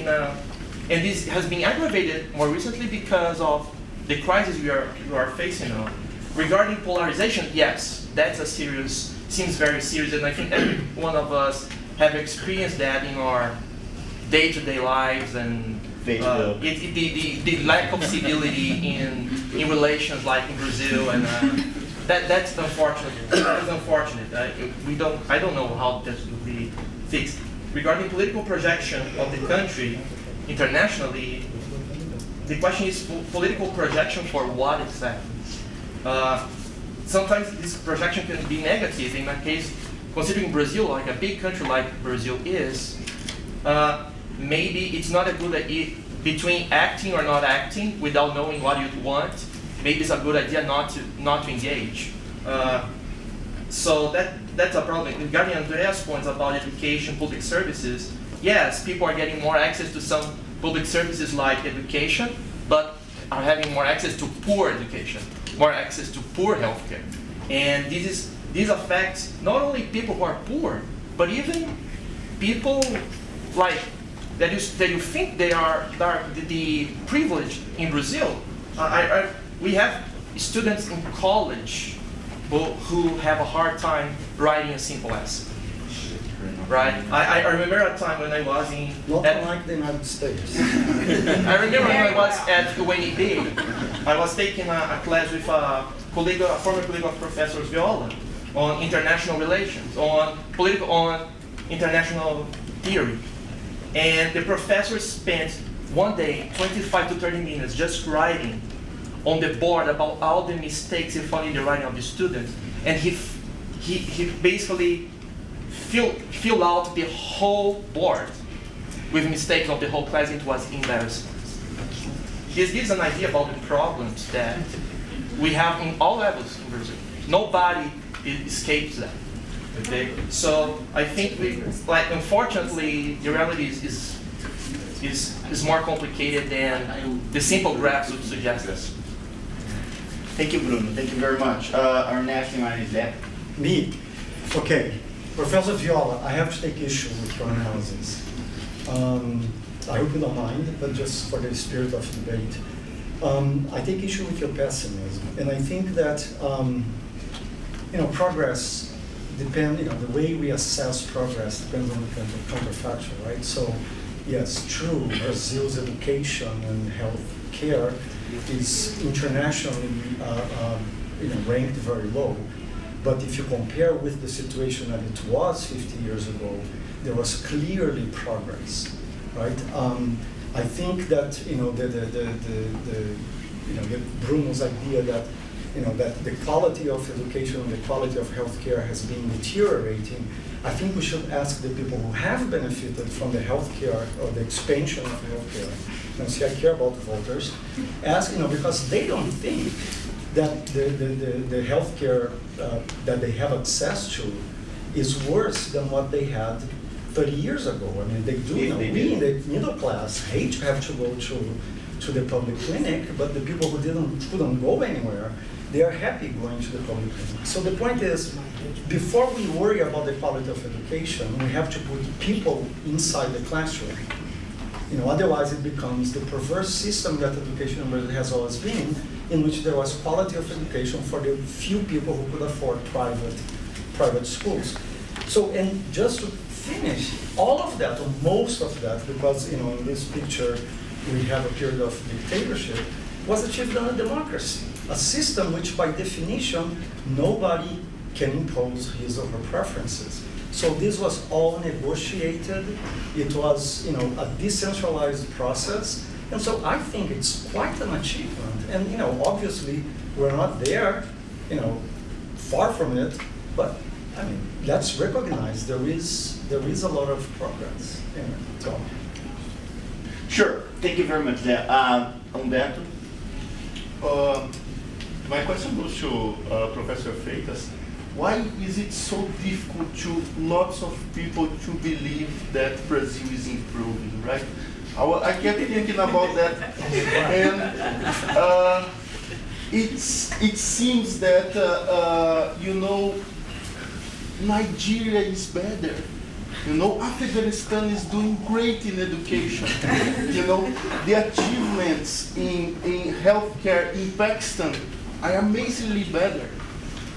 And this has been aggravated more recently because of the crisis we are facing now. Regarding polarization, yes, that's seems very serious, and I think every one of us have experienced that in our day-to-day lives, and the lack of civility in relations, like in Brazil, and that's unfortunate. That's unfortunate. I don't know how that will be fixed. Regarding political projection of the country internationally, the question is political projection for what exactly? Sometimes this projection can be negative. In that case, considering Brazil, like a big country like Brazil is, maybe it's not a good idea between acting or not acting without knowing what you want. Maybe it's a good idea not to engage. So that's a problem. Regarding Andrea's points about education, public services, yes, people are getting more access to some public services like education, but are having more access to poor education, more access to poor healthcare. And this affects not only people who are poor, but even people like that you think they are the privileged in Brazil. We have students in college who have a hard time writing a simple essay. Right? I remember a time when I was like the United States. I remember when I was at UNB, I was taking a class with a former colleague of Professor Viola on international relations, on international theory. And the professor spent one day, 25 to 30 minutes, just writing on the board about all the mistakes he found in the writing of the students. And he basically filled out the whole board with mistakes of the whole class. It was embarrassing. This gives an idea about the problems that we have in all levels in Brazil. Nobody escapes that. Okay, so I think unfortunately, the reality is more complicated than the simple graphs would suggest us. Thank you, Bruno. Thank you very much. Our next in line is Zach. Me? Okay. Professor Viola, I have to take issue with your analysis. I hope you don't mind, but just for the spirit of debate. I take issue with your pessimism, and I think that progress depends. The way we assess progress depends on the counterfactual, right? So, yes, true. Brazil's education and health care is internationally ranked very low. But if you compare with the situation that it was 50 years ago, there was clearly progress, right? I think that Bruno's idea that that the quality of education and the quality of healthcare has been deteriorating. I think we should ask the people who have benefited from the healthcare or the expansion of healthcare. See, I care about voters. Ask, because they don't think that the healthcare that they have access to is worse than what they had 30 years ago. I mean, they do. We in the middle class hate to have to go to the public clinic, but the people who couldn't go anywhere, they are happy going to the public clinic. So the point is, before we worry about the quality of education, we have to put people inside the classroom. Otherwise it becomes the perverse system that education in Brazil has always been, in which there was quality of education for the few people who could afford private schools. So, and just to finish, all of that, or most of that, because in this picture we have a period of dictatorship, was achieved under democracy, a system which by definition nobody can impose his or her preferences. So this was all negotiated. It was a decentralized process. And so I think it's quite an achievement. And obviously we're not there, far from it, but I mean, let's recognize there is a lot of progress. So. Sure. Thank you very much, Zach. Humberto? My question goes to Professor Freitas. Why is it so difficult to lots of people to believe that Brazil is improving, right? I kept thinking about that, and it seems that Nigeria is better. Afghanistan is doing great in education. The achievements in healthcare in Pakistan are amazingly better.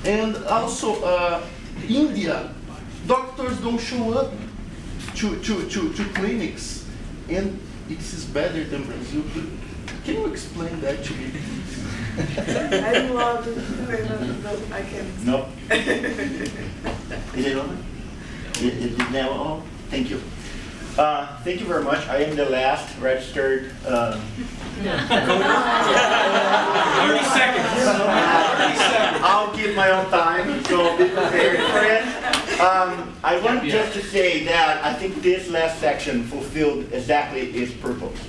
And also, India, doctors don't show up to clinics, and it is better than Brazil. Can you explain that to me? I love it. No, I can't. No. Is it on? Is it now on? Thank you. Thank you very much. I am the last registered. 30 seconds. I'll keep my own time, so be prepared for it. I want just to say that I think this last section fulfilled exactly its purpose.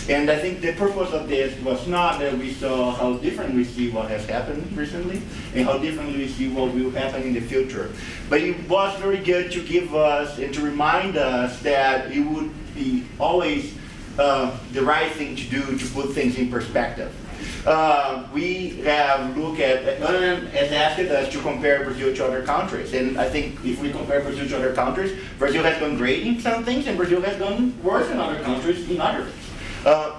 And I think the purpose of this was not that we saw how different we see what has happened recently and how differently we see what will happen in the future. But it was very good to give us and to remind us that it would be always the right thing to do to put things in perspective. We have looked at, has asked us to compare Brazil to other countries. And I think if we compare Brazil to other countries, Brazil has done great in some things and Brazil has done worse than other countries in others.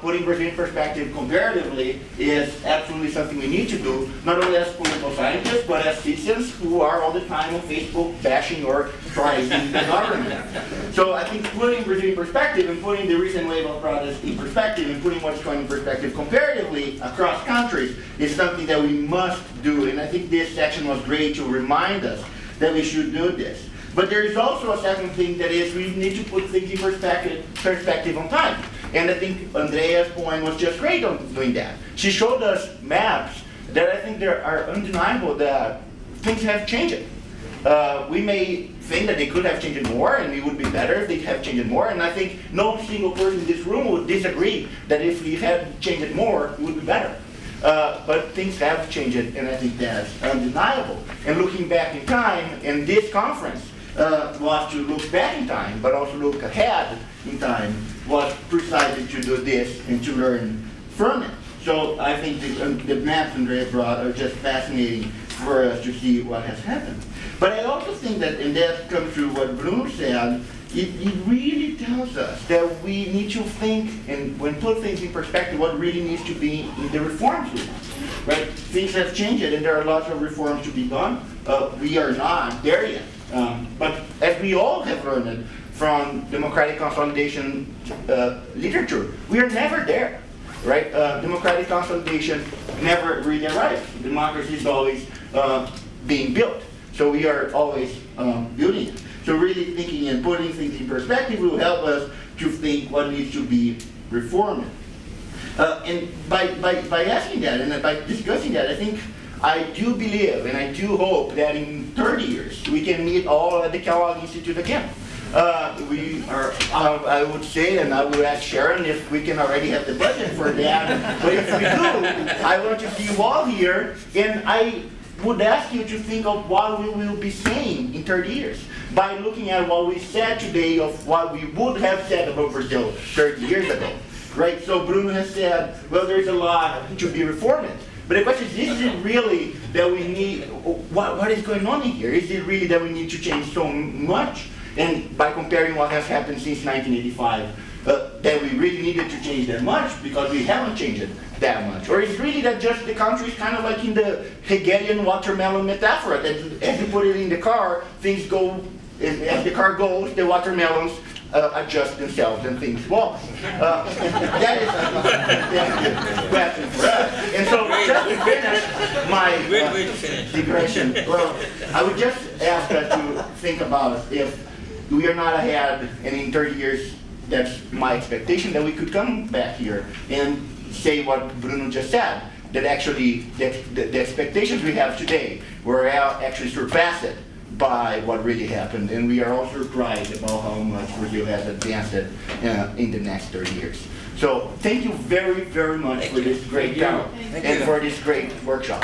Putting Brazil in perspective comparatively is absolutely something we need to do, not only as political scientists, but as citizens who are all the time on Facebook bashing or praising the government. So I think putting Brazil in perspective and putting the recent wave of protests in perspective and putting what's going in perspective comparatively across countries is something that we must do. And I think this section was great to remind us that we should do this. But there is also a second thing that is we need to put things in perspective on time. And I think Andrea's point was just great on doing that. She showed us maps that I think there are undeniable that things have changed. We may think that they could have changed more and it would be better if they have changed more, and I think no single person in this room would disagree that if we had changed more, it would be better. But things have changed, and I think that's undeniable. And looking back in time, and this conference was to look back in time, but also look ahead in time, was precisely to do this and to learn from it. So I think the maps Andrea brought are just fascinating for us to see what has happened. But I also think that, and that comes through what Bruno said, it really tells us that we need to think, and when put things in perspective, what really needs to be in the reforms we want, right? Things have changed, and there are lots of reforms to be done. We are not there yet. But as we all have learned from democratic consolidation literature, we are never there, right? Democratic consolidation never really arrives. Democracy is always being built. So we are always building it. So really thinking and putting things in perspective will help us to think what needs to be reformed. And by asking that and by discussing that, I do believe and I do hope that in 30 years we can meet all at the Kellogg Institute again. We are, I would say, and I will ask Sharon if we can already have the budget for that, but if we do, I want to see you all here, and I would ask you to think of what we will be saying in 30 years by looking at what we said today of what we would have said about Brazil 30 years ago, right? So Bruno has said, well, there's a lot to be reformed. But the question is it really that we need, what is going on here? Is it really that we need to change so much? And by comparing what has happened since 1985, that we really needed to change that much because we haven't changed it that much? Or is it really that just the country is kind of like in the Hegelian watermelon metaphor, that as you put it in the car, things go, as the car goes, the watermelons adjust themselves and things walk. That is a question for us. And so just to finish my digression, well, I would just ask us to think about if we are not ahead, and in 30 years, that's my expectation, that we could come back here and say what Bruno just said, that actually the expectations we have today were actually surpassed by what really happened, and we are all surprised about how much Brazil has advanced in the next 30 years. So thank you very, very much for this great panel and for this great workshop.